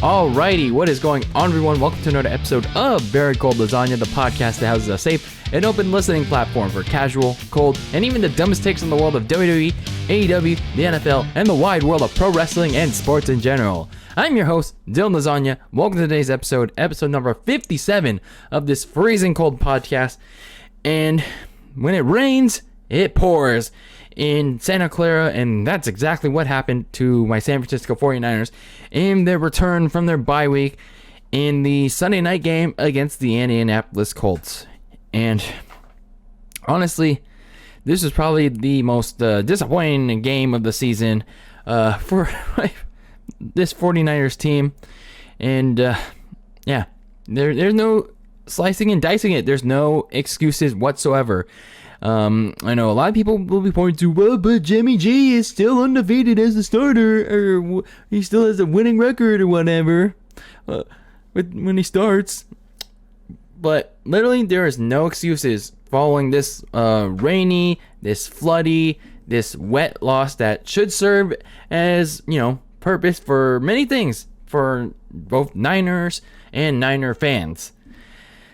Alrighty, what is going on, everyone? Welcome to another episode of Very Cold Lasagna, the podcast that houses a safe and open listening platform for casual, cold, and even the dumbest takes in the world of WWE, AEW, the NFL, and the wide world of pro wrestling and sports in general. I'm your host, DylanLasagna. Welcome to today's episode number 57 of this freezing cold podcast. And when it rains, it pours in Santa Clara, and that's exactly what happened to my San Francisco 49ers in their return from their bye week in the Sunday night game against the Indianapolis Colts. And honestly, this is probably the most disappointing game of the season for this 49ers team. And there's no slicing and dicing it. There's no excuses whatsoever. I know a lot of people will be pointing to, well, but Jimmy G is still undefeated as the starter, or he still has a winning record or whatever when he starts. But literally, there is no excuses following this rainy, this floody, this wet loss that should serve as, purpose for many things for both Niners and Niner fans.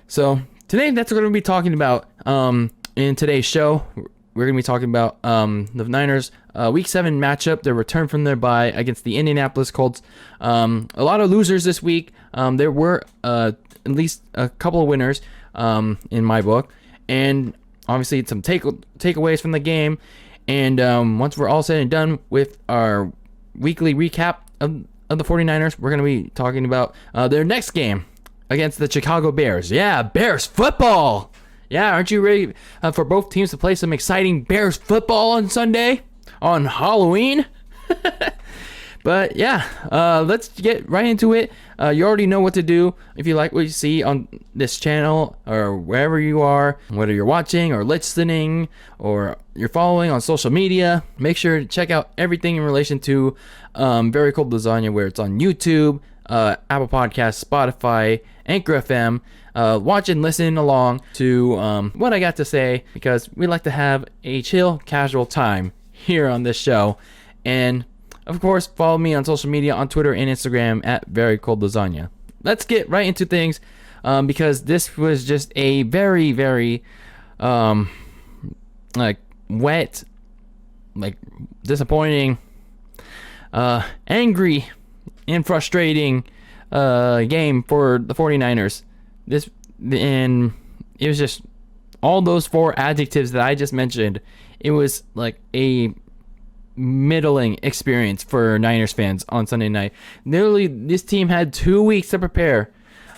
So today, that's what we're going to be talking about. In today's show, we're going to be talking about the Niners' Week 7 matchup, their return from their bye against the Indianapolis Colts. A lot of losers this week. There were at least a couple of winners in my book. And obviously some takeaways from the game. And once we're all said and done with our weekly recap of the 49ers, we're going to be talking about their next game against the Chicago Bears. Yeah, Bears football! Yeah, aren't you ready for both teams to play some exciting Bears football on Sunday? On Halloween? But yeah, let's get right into it. You already know what to do. If you like what you see on this channel or wherever you are, whether you're watching or listening or you're following on social media, make sure to check out everything in relation to Very Cold Lasagna, where it's on YouTube, Apple Podcasts, Spotify, Anchor FM. Watch and listen along to what I got to say, because we like to have a chill, casual time here on this show. And of course, follow me on social media on Twitter and Instagram at Very Cold Lasagna. Let's get right into things, because this was just a very, very wet, disappointing, angry, and frustrating game for the 49ers. And it was just all those four adjectives that I just mentioned. It was like a middling experience for Niners fans on Sunday night. Literally, this team had 2 weeks to prepare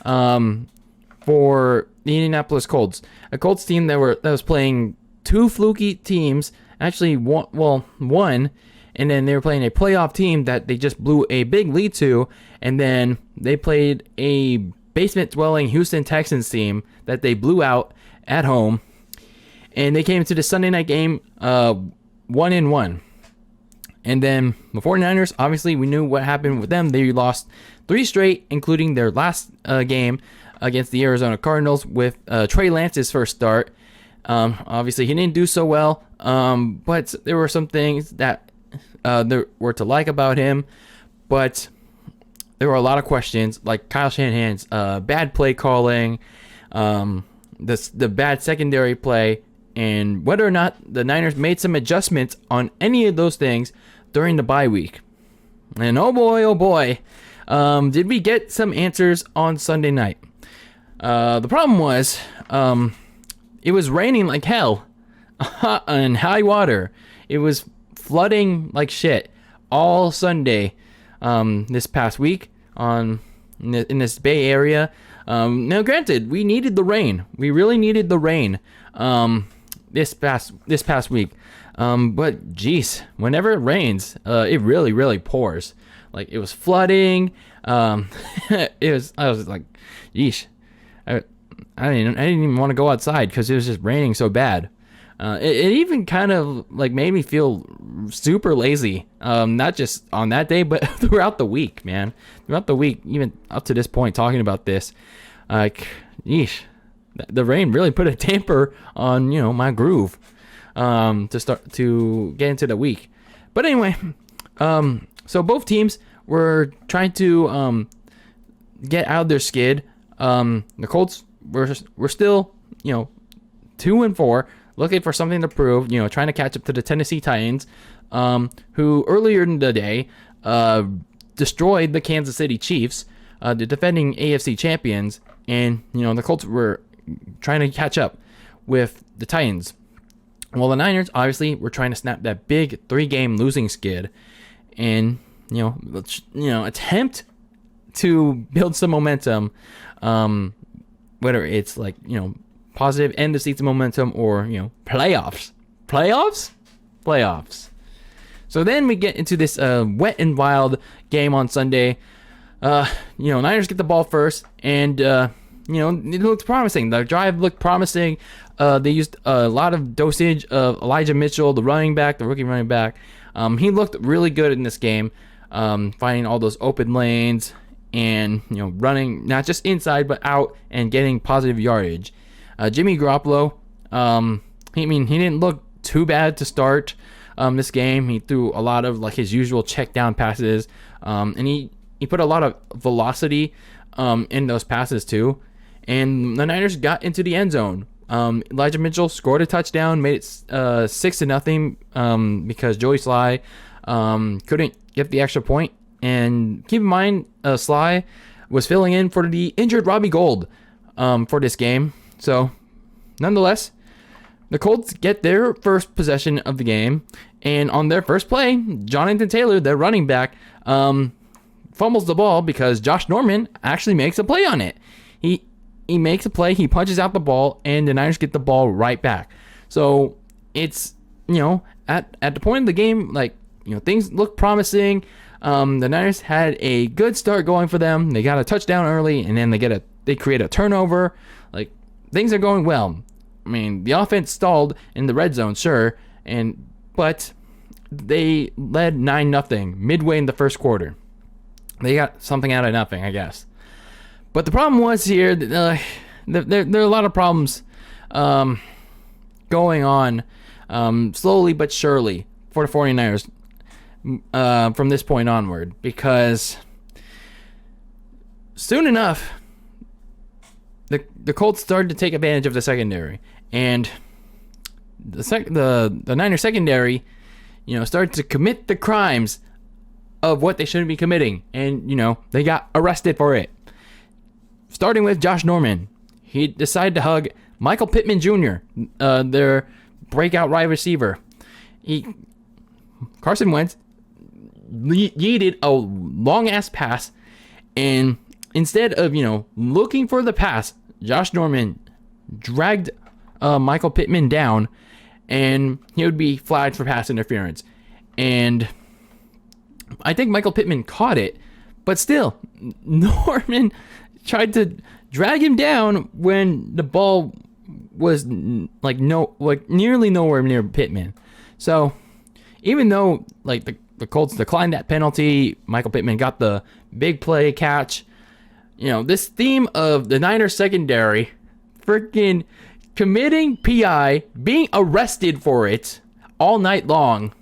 for the Indianapolis Colts, a Colts team that was playing two fluky teams. Actually, one, and then they were playing a playoff team that they just blew a big lead to, and then they played a basement-dwelling Houston Texans team that they blew out at home, and they came into the Sunday night game 1-1. And then the 49ers, obviously, we knew what happened with them. They lost 3 straight, including their last game against the Arizona Cardinals with Trey Lance's first start. Obviously, he didn't do so well, but there were some things that there were to like about him, but there were a lot of questions, like Kyle Shanahan's bad play calling, the bad secondary play, and whether or not the Niners made some adjustments on any of those things during the bye week. And oh boy, did we get some answers on Sunday night. The problem was, it was raining like hell and high water. It was flooding like shit all Sunday this past week in this Bay Area. Now, granted, we needed the rain. We really needed the rain this past week. But geez, whenever it rains, it really pours. Like, it was flooding. I was like, yeesh. I didn't even want to go outside because it was just raining so bad. It even kind of made me feel super lazy. Not just on that day, but throughout the week, man. Throughout the week, even up to this point, talking about this, yeesh, the rain really put a damper on my groove. To get into the week. But anyway, so both teams were trying to get out of their skid. The Colts were still, 2-4, looking for something to prove, trying to catch up to the Tennessee Titans, who earlier in the day destroyed the Kansas City Chiefs, the defending AFC champions, and the Colts were trying to catch up with the Titans. Well, the Niners obviously were trying to snap that big 3-game losing skid, and attempt to build some momentum, whether it's like positive end of season momentum or playoffs. So then we get into this wet and wild game on Sunday. Niners get the ball first, and it looked promising. The drive looked promising. They used a lot of dosage of Elijah Mitchell, the rookie running back. He looked really good in this game, finding all those open lanes and running not just inside but out and getting positive yardage. Jimmy Garoppolo, he didn't look too bad to start this game. He threw a lot of like his usual check down passes, and he put a lot of velocity in those passes too. And the Niners got into the end zone. Elijah Mitchell scored a touchdown, made it 6-0 because Joey Sly couldn't get the extra point. And keep in mind, Sly was filling in for the injured Robbie Gould for this game. So, nonetheless, the Colts get their first possession of the game, and on their first play, Jonathan Taylor, their running back, fumbles the ball because Josh Norman actually makes a play on it. He makes a play, he punches out the ball, and the Niners get the ball right back. So, it's, at the point of the game, things look promising. The Niners had a good start going for them. They got a touchdown early, and then they create a turnover. Things are going well. The offense stalled in the red zone, sure, but they led 9-0 midway in the first quarter. They got something out of nothing, I guess. But the problem was here, there are a lot of problems going on slowly but surely for the 49ers from this point onward, because soon enough, the Colts started to take advantage of the secondary, and the Niners secondary, started to commit the crimes of what they shouldn't be committing, and they got arrested for it. Starting with Josh Norman, he decided to hug Michael Pittman Jr., their breakout wide receiver. Carson Wentz yeeted a long ass pass, and instead of looking for the pass, Josh Norman dragged Michael Pittman down, and he would be flagged for pass interference. And I think Michael Pittman caught it, but still, Norman tried to drag him down when the ball was nearly nowhere near Pittman. So even though the Colts declined that penalty, Michael Pittman got the big play catch. This theme of the Niners secondary freaking committing PI, being arrested for it all night long,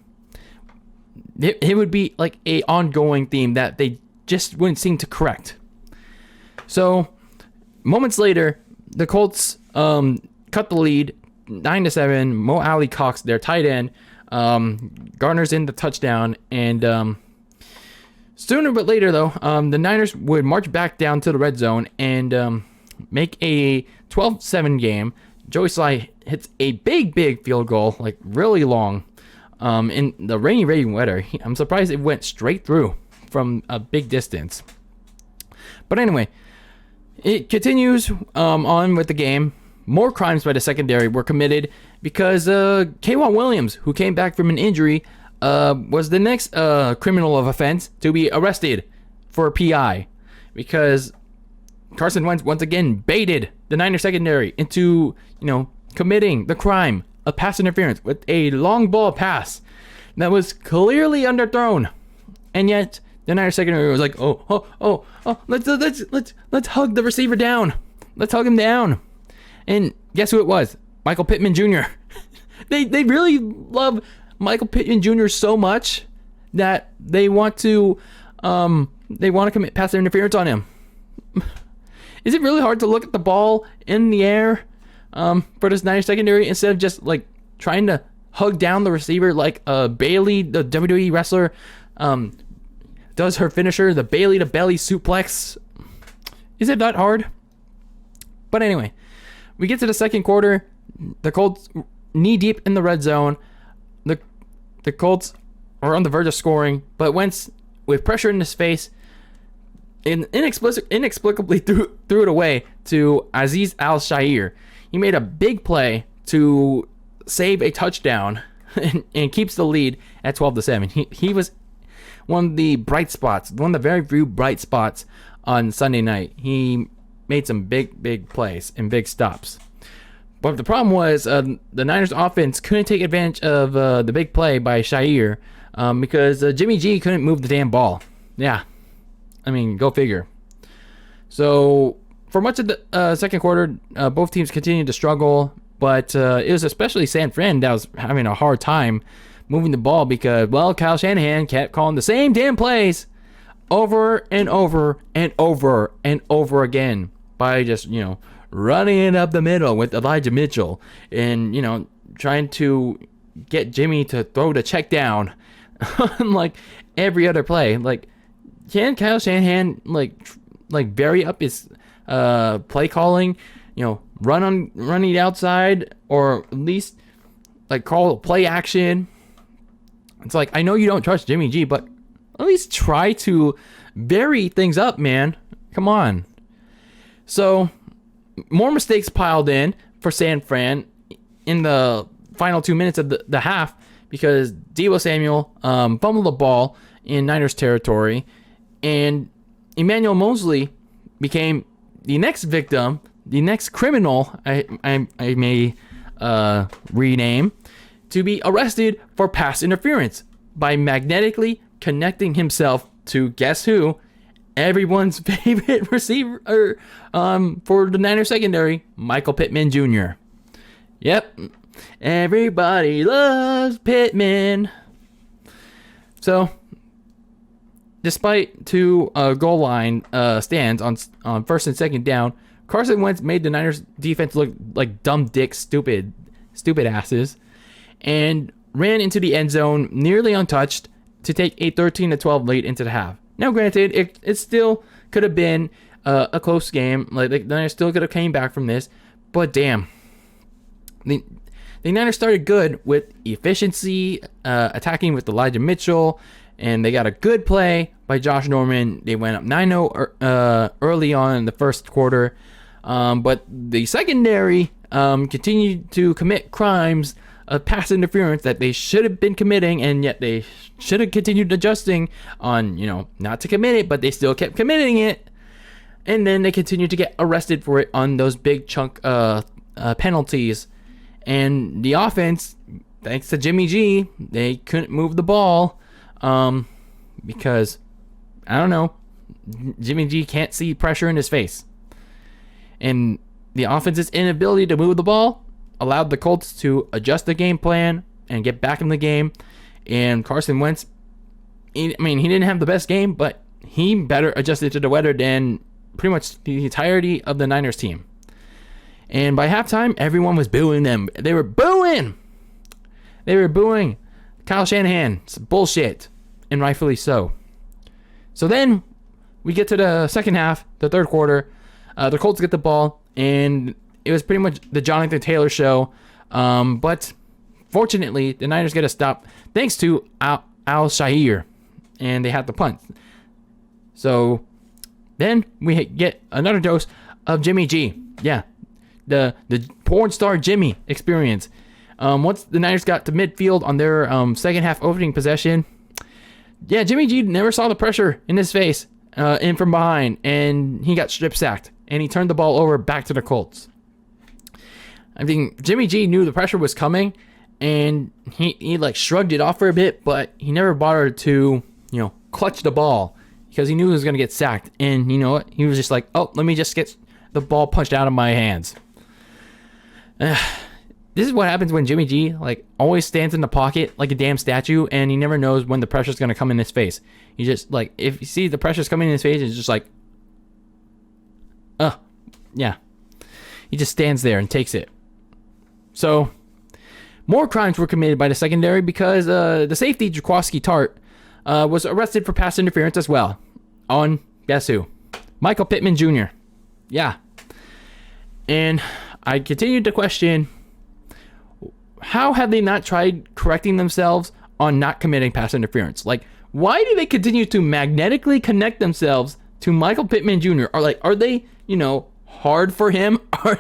it would be like a ongoing theme that they just wouldn't seem to correct. So, moments later, the Colts cut the lead 9-7. Mo Alley Cox, their tight end, garners in the touchdown, and sooner but later, though, the Niners would march back down to the red zone and make a 12-7 game. Joey Sly hits a big field goal, really long, in the rainy weather. I'm surprised it went straight through from a big distance. But anyway, it continues on with the game. More crimes by the secondary were committed because K'Wan Williams, who came back from an injury, was the next criminal of offense to be arrested for PI, because Carson Wentz once again baited the Niners secondary into, committing the crime of pass interference with a long ball pass that was clearly underthrown, and yet the Niners secondary was like, let's hug the receiver down, let's hug him down, and guess who it was? Michael Pittman Jr. They really love Michael Pittman Jr. so much that they want to commit pass interference on him. Is it really hard to look at the ball in the air for this Niners secondary instead of just like trying to hug down the receiver like Bailey, the WWE wrestler, does her finisher, the Bailey to belly suplex? Is it that hard? But anyway, we get to the second quarter. The Colts knee deep in the red zone. The Colts are on the verge of scoring, but Wentz, with pressure in his face, inexplicably threw it away to Azeez Al-Shaair. He made a big play to save a touchdown and keeps the lead at 12-7. He was one of the bright spots, one of the very few bright spots on Sunday night. He made some big plays and big stops. But the problem was the Niners offense couldn't take advantage of the big play by Shaair because Jimmy G couldn't move the damn ball. Yeah, I mean, go figure. So for much of the second quarter, both teams continued to struggle, but it was especially San Fran that was having a hard time moving the ball because, well, Kyle Shanahan kept calling the same damn plays over and over and over and over again by just, running it up the middle with Elijah Mitchell and, trying to get Jimmy to throw the check down like every other play. Like, can Kyle Shanahan vary up his play calling, run the outside, or at least like call play action? It's like, I know you don't trust Jimmy G, but at least try to vary things up, man. Come on. So more mistakes piled in for San Fran in the final 2 minutes of the half because Deebo Samuel fumbled the ball in Niners territory, and Emmanuel Mosley became the next victim, the next criminal, I may rename, to be arrested for pass interference by magnetically connecting himself to, guess who? Everyone's favorite receiver for the Niners secondary, Michael Pittman Jr. Yep. Everybody loves Pittman. So, despite two goal line stands on first and second down, Carson Wentz made the Niners defense look like dumb dicks, stupid asses, and ran into the end zone nearly untouched to take a 13-12 lead into the half. Now, granted, it still could have been a close game. Like, the Niners still could have came back from this, but damn, the Niners started good with efficiency, attacking with Elijah Mitchell, and they got a good play by Josh Norman. They went up 9-0 early on in the first quarter, but the secondary continued to commit crimes of pass interference that they should have been committing, and yet they should have continued adjusting on, not to commit it, but they still kept committing it. And then they continued to get arrested for it on those big chunk penalties. And the offense, thanks to Jimmy G, they couldn't move the ball because, I don't know, Jimmy G can't see pressure in his face. And the offense's inability to move the ball allowed the Colts to adjust the game plan and get back in the game. And Carson Wentz, he didn't have the best game, but he better adjusted to the weather than pretty much the entirety of the Niners team. And by halftime, everyone was booing them. They were booing Kyle Shanahan. It's bullshit, and rightfully so. So then we get to the second half, the third quarter. The Colts get the ball, and it was pretty much the Jonathan Taylor show. But fortunately, the Niners get a stop thanks to Al-Shaair, and they had the punt. So then we get another dose of Jimmy G. Yeah, the porn star Jimmy experience. Once the Niners got to midfield on their second half opening possession, yeah, Jimmy G never saw the pressure in his face in from behind, and he got strip sacked, and he turned the ball over back to the Colts. I think Jimmy G knew the pressure was coming, and he like shrugged it off for a bit, but he never bothered to, clutch the ball because he knew he was going to get sacked. And you know what? He was just like, oh, let me just get the ball punched out of my hands. This is what happens when Jimmy G always stands in the pocket like a damn statue, and he never knows when the pressure's going to come in his face. He just if you see the pressure's coming in his face, it's just like, Yeah. He just stands there and takes it. So, more crimes were committed by the secondary because the safety, Jaquaski Tart, was arrested for pass interference as well. On, guess who? Michael Pittman Jr. Yeah. And I continued to question, how have they not tried correcting themselves on not committing pass interference? Like, why do they continue to magnetically connect themselves to Michael Pittman Jr.? Are they, hard for him? Are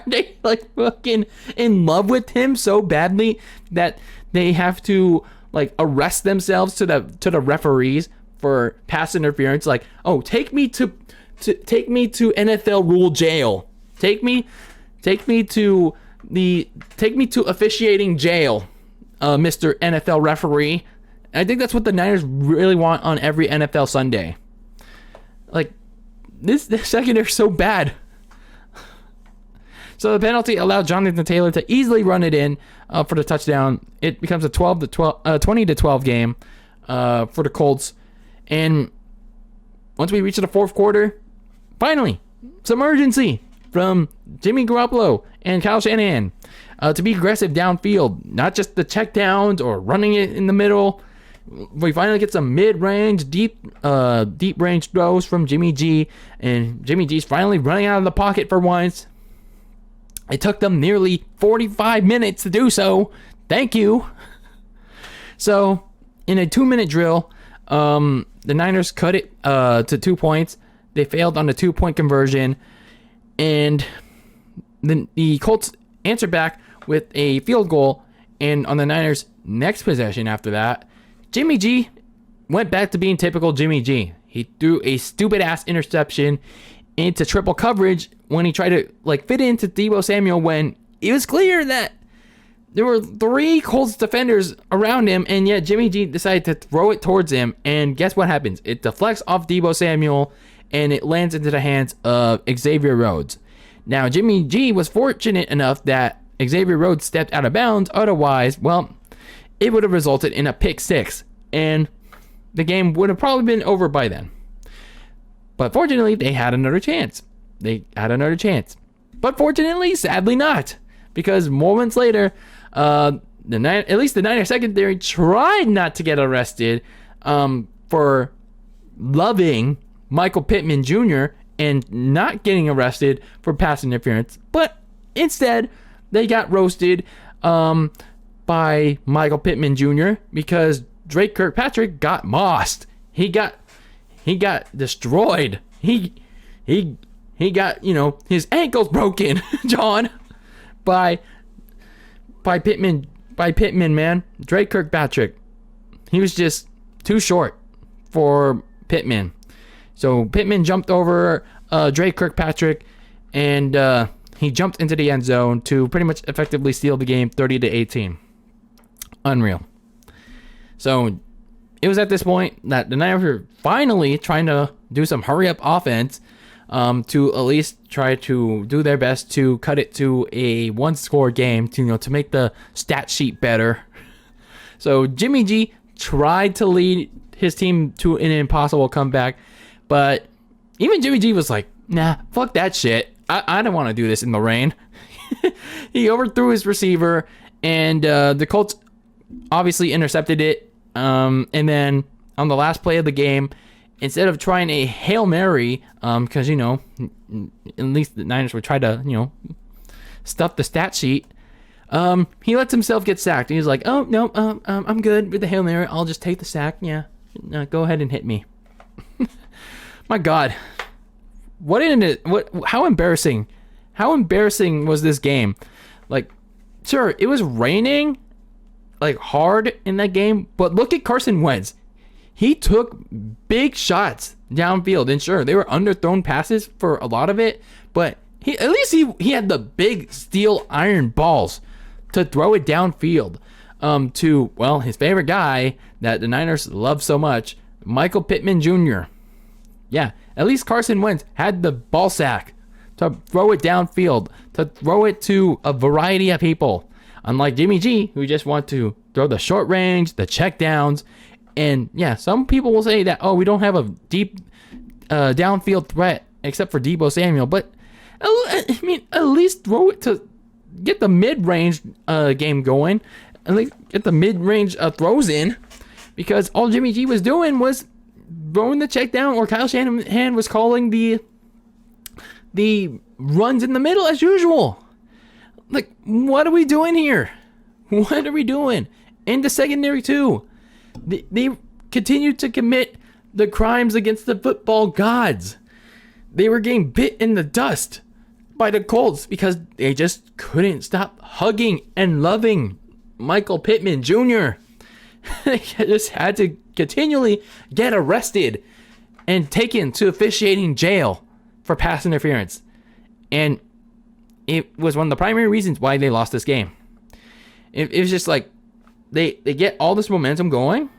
they like fucking in love with him so badly that they have to like arrest themselves to the referees for pass interference? Like, oh, take me to NFL rule jail. Take me to officiating jail, Mr. NFL referee. I think that's what the Niners really want on every NFL Sunday. Like, this secondary is so bad. So the penalty allowed Jonathan Taylor to easily run it in for the touchdown. It becomes a 20-12 game for the Colts. And once we reach the fourth quarter, finally, some urgency from Jimmy Garoppolo and Kyle Shanahan to be aggressive downfield, not just the check downs or running it in the middle. We finally get some mid-range, deep range throws from Jimmy G, and Jimmy G's finally running out of the pocket for once. It took them nearly 45 minutes to do so. Thank you. So, in a 2-minute drill, the Niners cut it to 2 points. They failed on the 2-point conversion, and the Colts answered back with a field goal. And on the Niners' next possession after that, Jimmy G went back to being typical Jimmy G. He threw a stupid-ass interception into triple coverage when he tried to fit into Deebo Samuel, when it was clear that there were 3 Colts defenders around him, and yet Jimmy G decided to throw it towards him, and guess what happens? It deflects off Deebo Samuel, and it lands into the hands of Xavier Rhodes. Now, Jimmy G was fortunate enough that Xavier Rhodes stepped out of bounds. Otherwise, well, it would have resulted in a pick 6, and the game would have probably been over by then. But fortunately, they had another chance. But fortunately, sadly not. Because moments later, at least the Niners secondary tried not to get arrested for loving Michael Pittman Jr. and not getting arrested for pass interference. But instead, they got roasted by Michael Pittman Jr. because Drake Kirkpatrick got mossed. He got destroyed. He got, his ankles broken, John, by Pittman, man. Drake Kirkpatrick. He was just too short for Pittman. So Pittman jumped over Drake Kirkpatrick, and he jumped into the end zone to pretty much effectively steal the game 30-18. Unreal. So it was at this point that the Niners were finally trying to do some hurry-up offense to at least try to do their best to cut it to a one-score game to make the stat sheet better. So Jimmy G tried to lead his team to an impossible comeback, but even Jimmy G was like, nah, fuck that shit. I don't want to do this in the rain. He overthrew his receiver, and the Colts obviously intercepted it. And then on the last play of the game, instead of trying a Hail Mary, because, at least the Niners would try to, stuff the stat sheet, he lets himself get sacked. He's like, oh, no, I'm good with the Hail Mary. I'll just take the sack. Yeah, go ahead and hit me. My God. How embarrassing. How embarrassing was this game? Like, sure, it was raining, hard in that game, but look at Carson Wentz. He took big shots downfield, and sure, they were underthrown passes for a lot of it, but at least he had the big steel iron balls to throw it downfield to, well, his favorite guy that the Niners love so much, Michael Pittman Jr. Yeah, at least Carson Wentz had the ball sack to throw it downfield, to throw it to a variety of people. Unlike Jimmy G, who just want to throw the short range, the check downs. And yeah, some people will say that, we don't have a deep downfield threat except for Deebo Samuel. But I mean, at least throw it to get the mid-range game going. At least get the mid-range throws in, because all Jimmy G was doing was throwing the check down, or Kyle Shanahan was calling the runs in the middle as usual. Like, what are we doing here? What are we doing? In the secondary too, they continued to commit the crimes against the football gods. They were getting bit in the dust by the Colts because they just couldn't stop hugging and loving Michael Pittman Jr. They just had to continually get arrested and taken to officiating jail for pass interference. And it was one of the primary reasons why they lost this game. It was just like they get all this momentum going,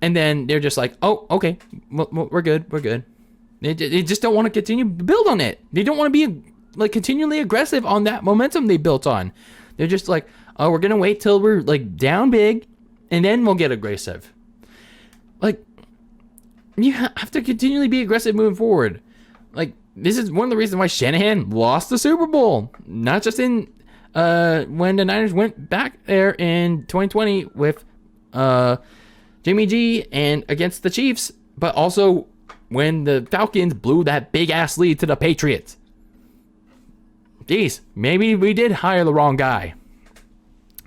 and then they're just like, oh, okay, we're good. They just don't want to continue to build on it. They don't want to be like continually aggressive on that momentum they built on. They're just like, oh, we're gonna wait till we're like down big, and then we'll get aggressive. Like, you have to continually be aggressive moving forward. Like, this is one of the reasons why Shanahan lost the Super Bowl. Not just in when the Niners went back there in 2020 with Jimmy G and against the Chiefs, but also when the Falcons blew that big ass lead to the Patriots. Jeez, maybe we did hire the wrong guy,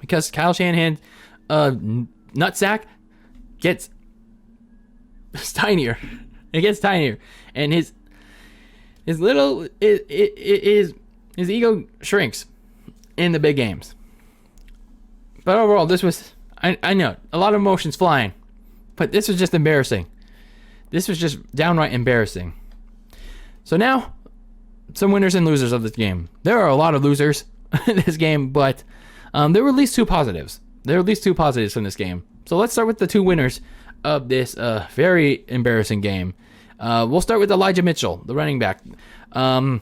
because Kyle Shanahan's nutsack gets tinier. It gets tinier, and his little his ego shrinks in the big games. But overall, this was, I know, a lot of emotions flying, but this was just embarrassing. This was just downright embarrassing. So now, some winners and losers of this game. There are a lot of losers in this game, but there were at least two positives. There were at least two positives from this game. So let's start with the two winners of this very embarrassing game. We'll start with Elijah Mitchell, the running back. I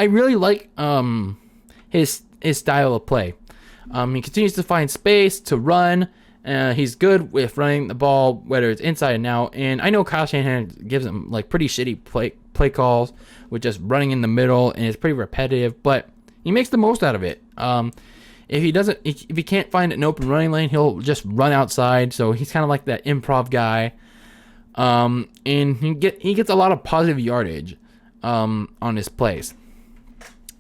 really like his style of play. He continues to find space to run. He's good with running the ball, whether it's inside and out. And I know Kyle Shanahan gives him like pretty shitty play calls with just running in the middle, and it's pretty repetitive, but he makes the most out of it. If he can't find an open running lane, he'll just run outside. So he's kind of like that improv guy. And he gets a lot of positive yardage on his plays.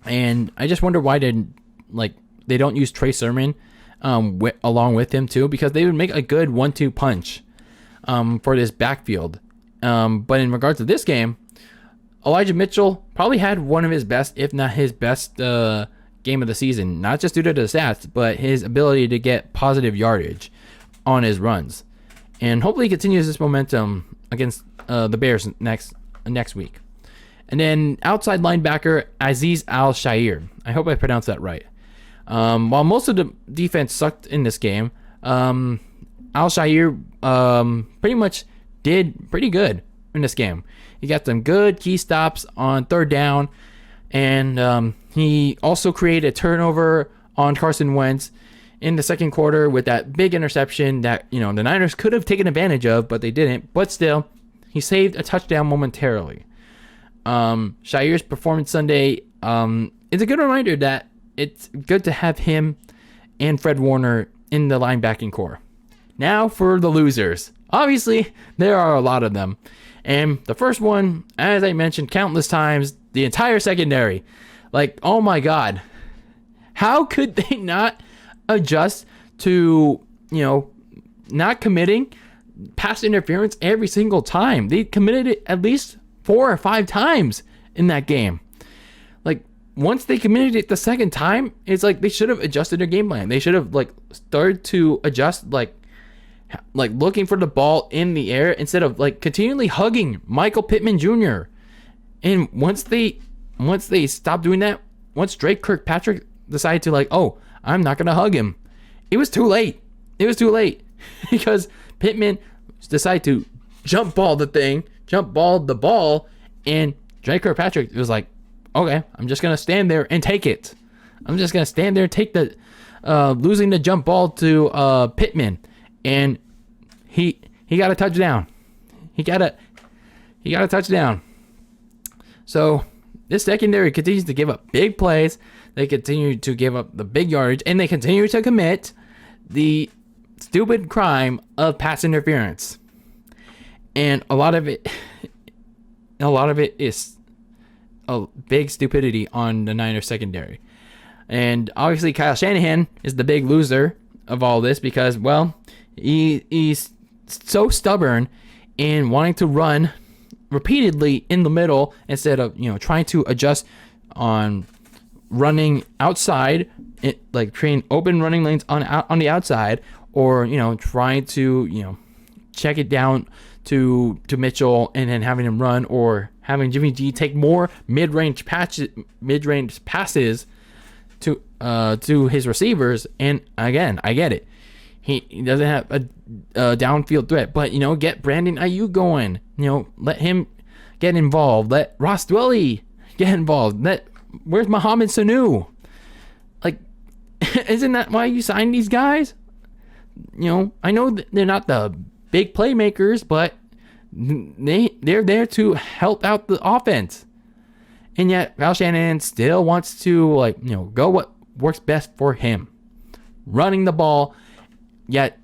And I just wonder why they don't use Trey Sermon along with him too, because they would make a good 1-2 punch for this backfield. But in regards to this game, Elijah Mitchell probably had one of his best, if not his best, game of the season. Not just due to the stats, but his ability to get positive yardage on his runs. And hopefully he continues this momentum against the Bears next week. And then outside linebacker Azeez Al-Shaair. I hope I pronounced that right. While most of the defense sucked in this game, Al-Shaair pretty much did pretty good in this game. He got some good key stops on third down, and he also created a turnover on Carson Wentz in the second quarter with that big interception that, the Niners could have taken advantage of, but they didn't. But still, he saved a touchdown momentarily. Shaair's performance Sunday is a good reminder that it's good to have him and Fred Warner in the linebacking core. Now for the losers. Obviously, there are a lot of them. And the first one, as I mentioned countless times, the entire secondary. Like, oh my God. How could they not adjust to, not committing pass interference every single time? They committed it at least 4 or 5 times in that game. Like, once they committed it the second time, it's like they should have adjusted their game plan. They should have started to adjust like looking for the ball in the air instead of continually hugging Michael Pittman Jr. And once they stopped doing that, once Drake Kirkpatrick decided to oh, I'm not gonna hug him, it was too late. It was too late because Pittman decided to jump ball the ball, and Drake Kirkpatrick was like, okay, I'm just gonna stand there and take it. I'm just gonna stand there and take the losing the jump ball to Pittman. And he got a touchdown. He got a touchdown. So this secondary continues to give up big plays. They continue to give up the big yardage, and they continue to commit the stupid crime of pass interference. And a lot of it is a big stupidity on the Niners secondary. And obviously Kyle Shanahan is the big loser of all this because, well, he's so stubborn in wanting to run repeatedly in the middle instead of, trying to adjust on running outside, like creating open running lanes on the outside, or trying to check it down to Mitchell and then having him run, or having Jimmy G take more mid-range passes to his receivers. And again, I get it. He doesn't have a downfield threat, but get Brandon Ayuk going. Let him get involved. Let Ross Dwelly get involved. Where's Mohamed Sanu? Like, isn't that why you signed these guys? I know that they're not the big playmakers, but they're there to help out the offense. And yet Kyle Shanahan still wants to go what works best for him, running the ball. Yet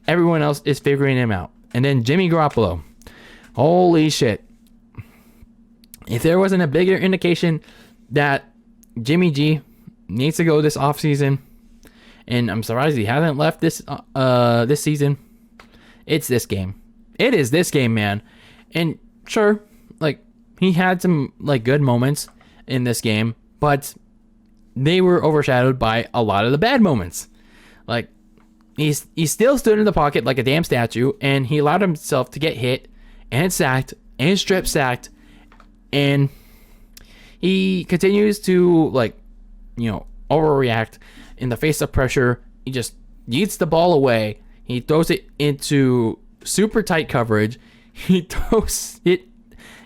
everyone else is figuring him out. And then Jimmy Garoppolo, holy shit! If there wasn't a bigger indication that Jimmy G needs to go this offseason, and I'm surprised he hasn't left this season, it's this game. It is this game, man. And sure, he had some good moments in this game, but they were overshadowed by a lot of the bad moments. He still stood in the pocket like a damn statue, and he allowed himself to get hit and sacked and strip sacked, and he continues to overreact in the face of pressure. He just yeets the ball away. He throws it into super tight coverage. He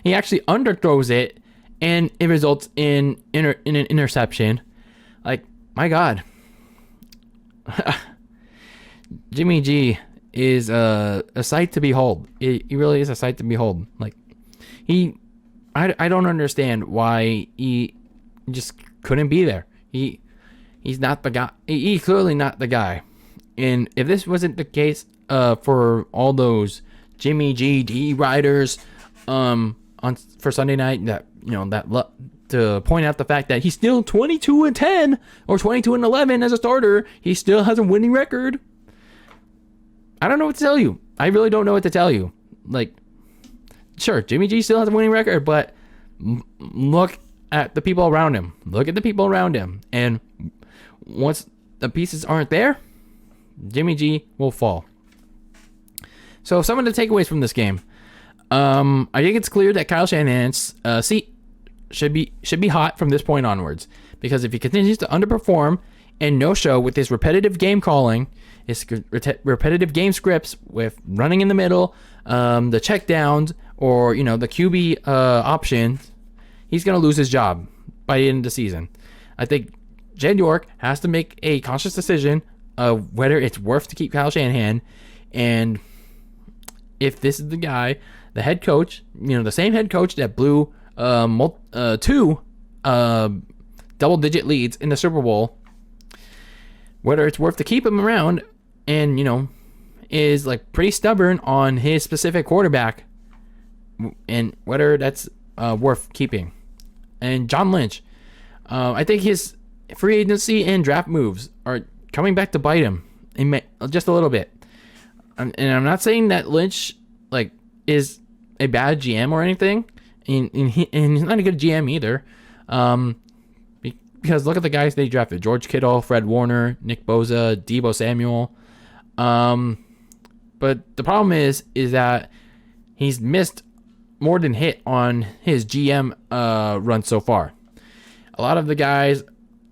actually underthrows it, and it results in an interception. My God. Jimmy G is a sight to behold. He really is a sight to behold. I don't understand why he just couldn't be there. He's not the guy. He's clearly not the guy. And if this wasn't the case for all those Jimmy G D riders for Sunday night, to point out the fact that he's still 22-10 or 22-11 as a starter, he still has a winning record. I don't know what to tell you. I really don't know what to tell you. Sure, Jimmy G still has a winning record, but look at the people around him. Look at the people around him. And once the pieces aren't there, Jimmy G will fall. So some of the takeaways from this game. I think it's clear that Kyle Shanahan's seat should be hot from this point onwards. Because if he continues to underperform and no-show with his repetitive game calling, his repetitive game scripts with running in the middle, the check downs, or the QB options, he's going to lose his job by the end of the season. I think Jed York has to make a conscious decision of whether it's worth to keep Kyle Shanahan, and if this is the guy, the head coach, the same head coach that blew two double-digit leads in the Super Bowl, whether it's worth to keep him around, and is pretty stubborn on his specific quarterback, and whether that's worth keeping. And John Lynch, I think his free agency and draft moves are coming back to bite him just a little bit. And I'm not saying that Lynch is a bad GM or anything, and he's not a good GM either. Because look at the guys they drafted: George Kittle, Fred Warner, Nick Bosa, Deebo Samuel. But the problem is that he's missed more than hit on his GM run so far. A lot of the guys,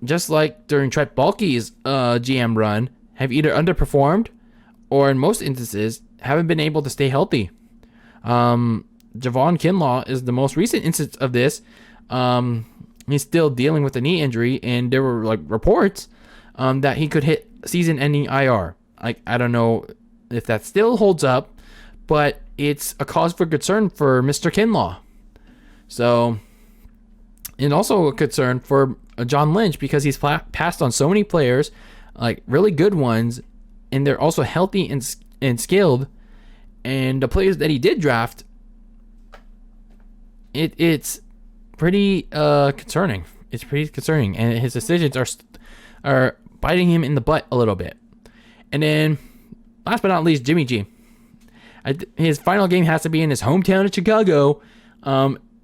just like during Trent Baalke's GM run, have either underperformed or in most instances haven't been able to stay healthy. Javon Kinlaw is the most recent instance of this. He's still dealing with a knee injury, and there were reports that he could hit season-ending IR. I don't know if that still holds up, but it's a cause for concern for Mr. Kinlaw. So and also a concern for John Lynch because he's passed on so many players, like really good ones, and they're also healthy and skilled. And the players that he did draft, it's pretty concerning. It's pretty concerning, and his decisions are biting him in the butt a little bit. And then, last but not least, Jimmy G. His final game has to be in his hometown of Chicago.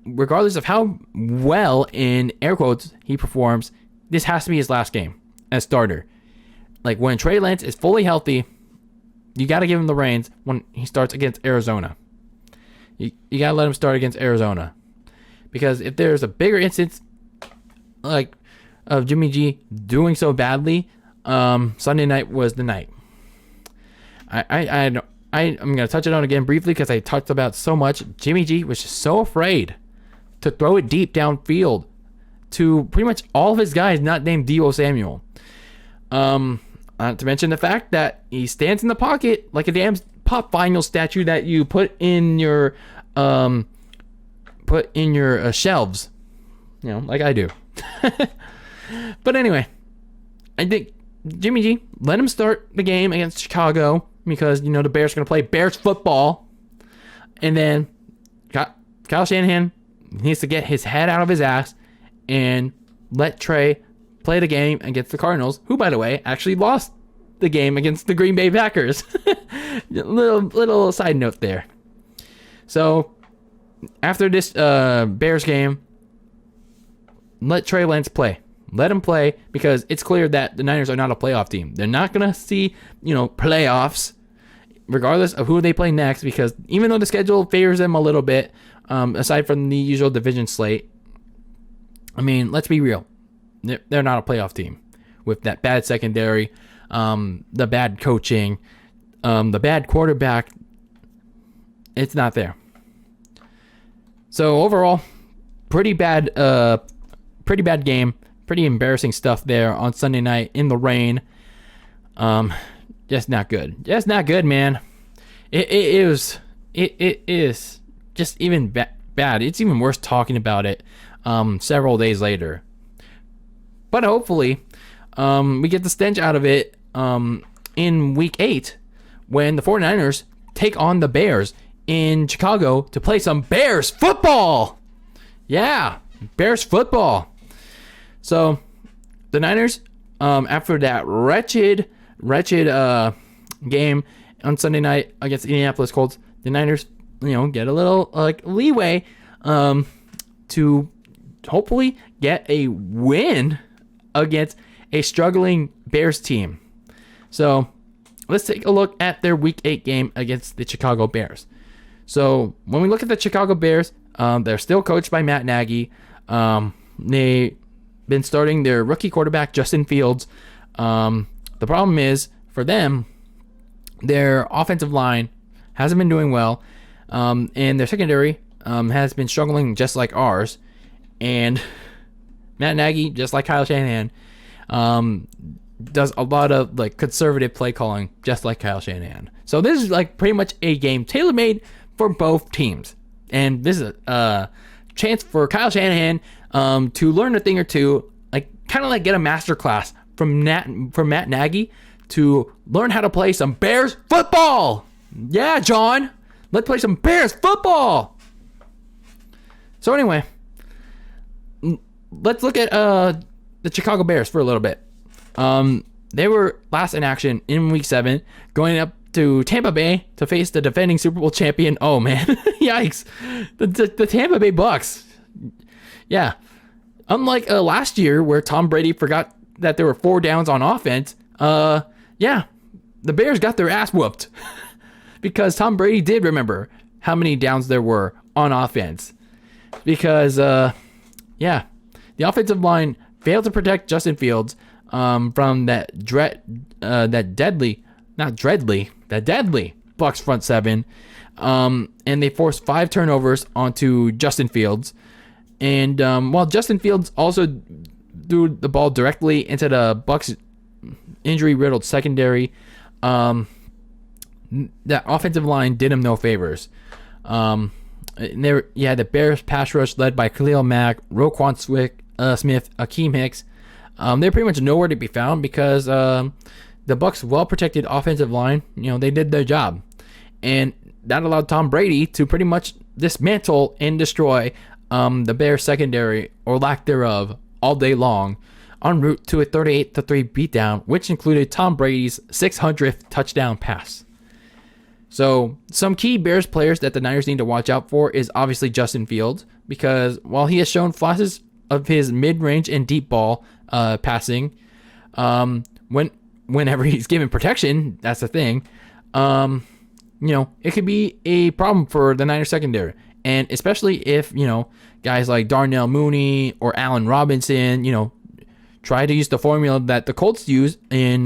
Regardless of how well, in air quotes, he performs, this has to be his last game as starter. Like, when Trey Lance is fully healthy, you got to give him the reins when he starts against Arizona. You got to let him start against Arizona. Because if there's a bigger instance, like, of Jimmy G doing so badly, Sunday night was the night. I'm going to touch it on again briefly because I talked about so much. Jimmy G was just so afraid to throw it deep downfield to pretty much all of his guys not named Deebo Samuel. Not to mention the fact that he stands in the pocket like a damn pop vinyl statue that you put in your shelves, you know, like I do. But anyway, I think Jimmy G, let him start the game against Chicago because, you know, the Bears are going to play Bears football. And then Kyle Shanahan needs to get his head out of his ass and let Trey play the game against the Cardinals, who, by the way, actually lost the game against the Green Bay Packers. little side note there. So, after this Bears game, let Trey Lance play. Let him play because it's clear that the Niners are not a playoff team. They're not going to see, you know, playoffs regardless of who they play next because even though the schedule favors them a little bit, aside from the usual division slate, I mean, let's be real. They're not a playoff team with that bad secondary, the bad coaching, the bad quarterback. It's not there. So overall, pretty bad game. Pretty embarrassing stuff there on Sunday night in the rain. Just not good. Just not good, man. It is just even bad. It's even worse talking about it several days later. But hopefully, we get the stench out of it in week 8 when the 49ers take on the Bears in Chicago to play some Bears football. Yeah, Bears football. So, the Niners, after that wretched game on Sunday night against Indianapolis Colts, the Niners, you know, get a little leeway to hopefully get a win against a struggling Bears team. So, let's take a look at their Week 8 game against the Chicago Bears. So, when we look at the Chicago Bears, they're still coached by Matt Nagy. They been starting their rookie quarterback, Justin Fields. The problem is, for them, their offensive line hasn't been doing well, and their secondary has been struggling just like ours. And Matt Nagy, just like Kyle Shanahan, does a lot of like conservative play calling, just like Kyle Shanahan. So this is like pretty much a game tailor-made for both teams. And this is a chance for Kyle Shanahan to learn a thing or two, like kind of like get a master class from Matt Nagy to learn how to play some Bears football. Yeah, John, let's play some Bears football. So anyway, let's look at the Chicago Bears for a little bit. They were last in action in Week 7, going up to Tampa Bay to face the defending Super Bowl champion. Oh man, yikes! The Tampa Bay Bucks. Yeah, unlike last year where Tom Brady forgot that there were 4 downs on offense. Yeah, the Bears got their ass whooped because Tom Brady did remember how many downs there were on offense. Because yeah, the offensive line failed to protect Justin Fields from that deadly Bucs front 7, and they forced 5 turnovers onto Justin Fields. And while Justin Fields also threw the ball directly into the Bucs injury-riddled secondary, that offensive line did him no favors. You had the Bears pass rush led by Khalil Mack, Roquan Smith, Akeem Hicks. They're pretty much nowhere to be found because the Bucs' well-protected offensive line, they did their job. And that allowed Tom Brady to pretty much dismantle and destroy the Bears secondary, or lack thereof, all day long, en route to a 38-3 beatdown, which included Tom Brady's 600th touchdown pass. So some key Bears players that the Niners need to watch out for is obviously Justin Fields, because while he has shown flashes of his mid-range and deep ball passing, whenever he's given protection, that's the thing, it could be a problem for the Niners secondary. And especially if, guys like Darnell Mooney or Allen Robinson, try to use the formula that the Colts use in,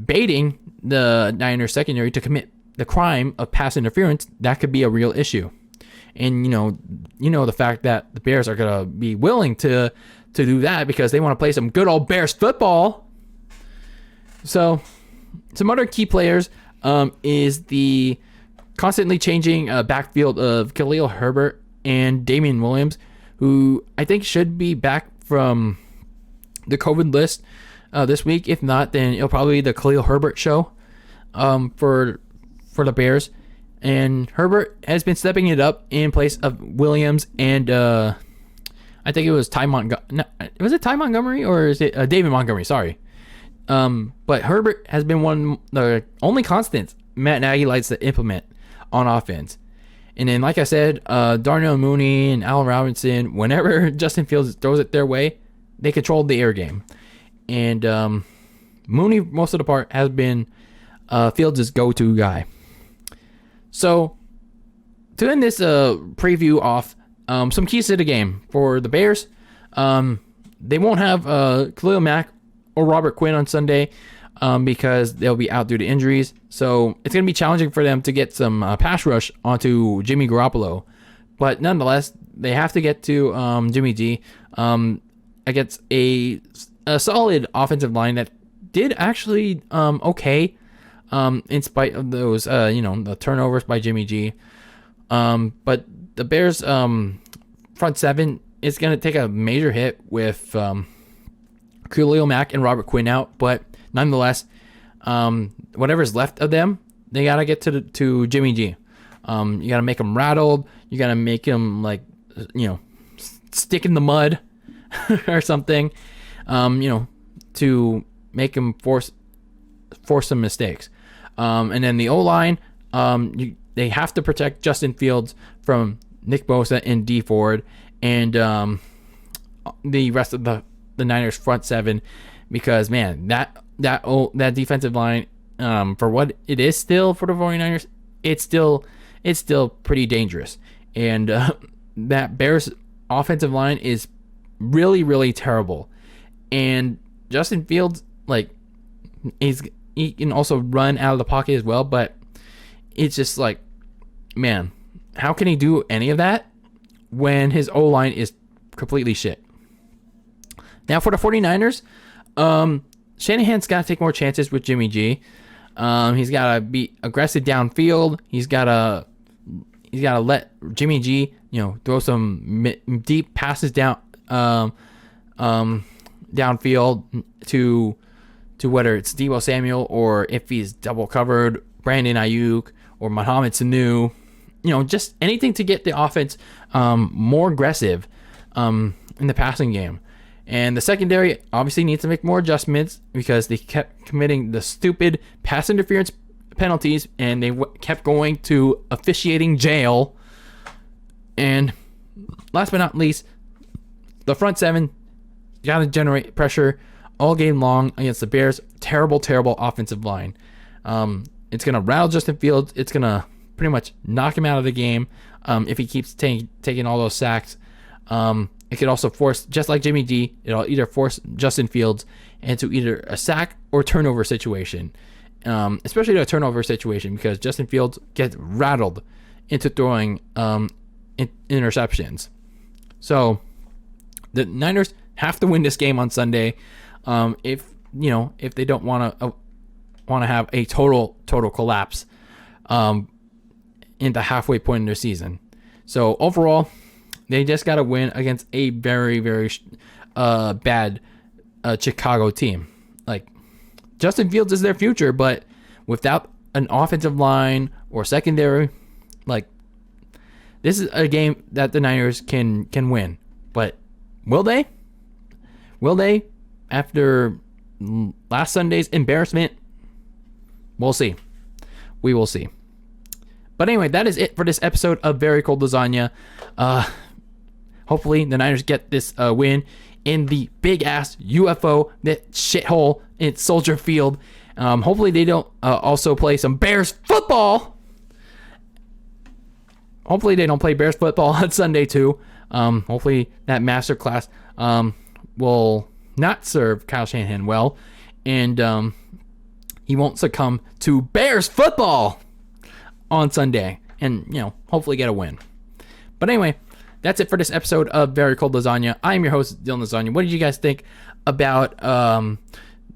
baiting the Niners secondary to commit the crime of pass interference, that could be a real issue. And, the fact that the Bears are going to be willing to do that because they want to play some good old Bears football. So, some other key players is the constantly changing backfield of Khalil Herbert and Damian Williams, who I think should be back from the COVID list this week. If not, then it'll probably be the Khalil Herbert show for the Bears. And Herbert has been stepping it up in place of Williams and I think it was Ty Montgomery. Was it Ty Montgomery or is it David Montgomery? Sorry. But Herbert has been one of the only constants Matt Nagy likes to implement on offense. And then, like I said, Darnell Mooney and Allen Robinson, whenever Justin Fields throws it their way, they control the air game. And Mooney, most of the part, has been Fields' go-to guy. So, to end this preview off, some keys to the game for the Bears. They won't have Khalil Mack or Robert Quinn on Sunday because they'll be out due to injuries. So it's going to be challenging for them to get some pass rush onto Jimmy Garoppolo. But nonetheless, they have to get to Jimmy G against a solid offensive line that did actually okay in spite of those, the turnovers by Jimmy G. But the Bears front seven is going to take a major hit with Khalil Mack and Robert Quinn out, but nonetheless, whatever's left of them, they gotta get to Jimmy G. You gotta make him rattled. You gotta make him stick in the mud or something. To make him force some mistakes. And then the O-line, they have to protect Justin Fields from Nick Bosa and Dee Ford and the rest of the Niners front seven, because man, that defensive line, for what it is still for the 49ers, it's still pretty dangerous. And that Bears offensive line is really terrible. And Justin Fields, he can also run out of the pocket as well, but it's just like, man, how can he do any of that when his O-line is completely shit? Now for the 49ers, Shanahan's got to take more chances with Jimmy G. He's got to be aggressive downfield. He's got to let Jimmy G, throw some deep passes downfield to whether it's Deebo Samuel or if he's double covered, Brandon Ayuk or Mohamed Sanu. Just anything to get the offense more aggressive in the passing game. And the secondary obviously needs to make more adjustments because they kept committing the stupid pass interference penalties and they kept going to officiating jail. And last but not least, the front seven got to generate pressure all game long against the Bears' terrible offensive line. It's going to rattle Justin Fields. It's going to pretty much knock him out of the game if he keeps taking all those sacks. It could also force, just like Jimmy D, it'll either force Justin Fields into either a sack or turnover situation, especially a turnover situation because Justin Fields gets rattled into throwing interceptions. So the Niners have to win this game on Sunday if they don't want to have a total collapse. in the halfway point in their season. So overall, they just got to win against a very, very bad Chicago team. Like, Justin Fields is their future, but without an offensive line or secondary, like, this is a game that the Niners can win. But will they? Will they? After last Sunday's embarrassment? We'll see. We will see. But anyway, that is it for this episode of Very Cold Lasagna. Hopefully the Niners get this win in the big-ass UFO, that shithole in Soldier Field. Hopefully they don't also play some Bears football. Hopefully they don't play Bears football on Sunday too. Hopefully that masterclass will not serve Kyle Shanahan well. And he won't succumb to Bears football on Sunday. And, hopefully get a win. But anyway, that's it for this episode of Very Cold Lasagna. I'm your host, DylanLasagna. What did you guys think about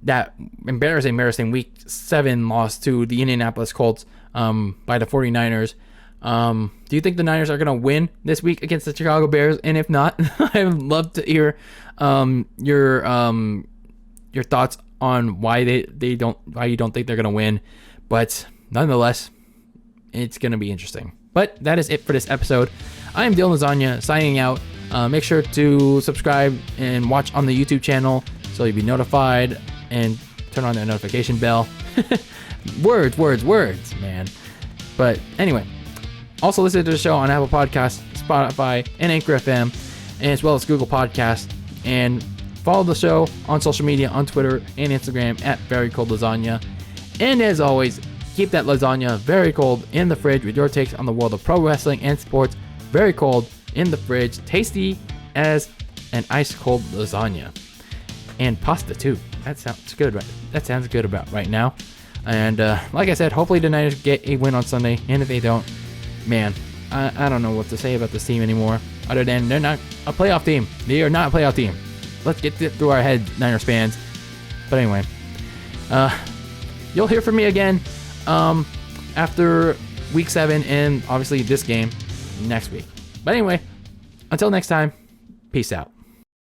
that embarrassing Week 7 loss to the Indianapolis Colts by the 49ers? Do you think the Niners are going to win this week against the Chicago Bears? And if not, I would love to hear your thoughts on why you don't think they're going to win. But nonetheless, it's going to be interesting. But that is it for this episode. I am DylanLasagna signing out. Make sure to subscribe and watch on the YouTube channel so you'll be notified, and turn on that notification bell. Words, man. But anyway, also listen to the show on Apple Podcasts, Spotify, and Anchor FM, and as well as Google Podcasts. And follow the show on social media, on Twitter and Instagram at Very Cold Lasagna. And as always, keep that lasagna very cold in the fridge with your takes on the world of pro wrestling and sports. Very cold in the fridge, tasty as an ice cold lasagna. And pasta too. That sounds good, right? That sounds good about right now. And like I said, hopefully the Niners get a win on Sunday. And if they don't, man, I don't know what to say about this team anymore. Other than they're not a playoff team. They are not a playoff team. Let's get it through our heads, Niners fans. But anyway, you'll hear from me again after Week 7 and obviously this game next week. But anyway, until next time, peace out.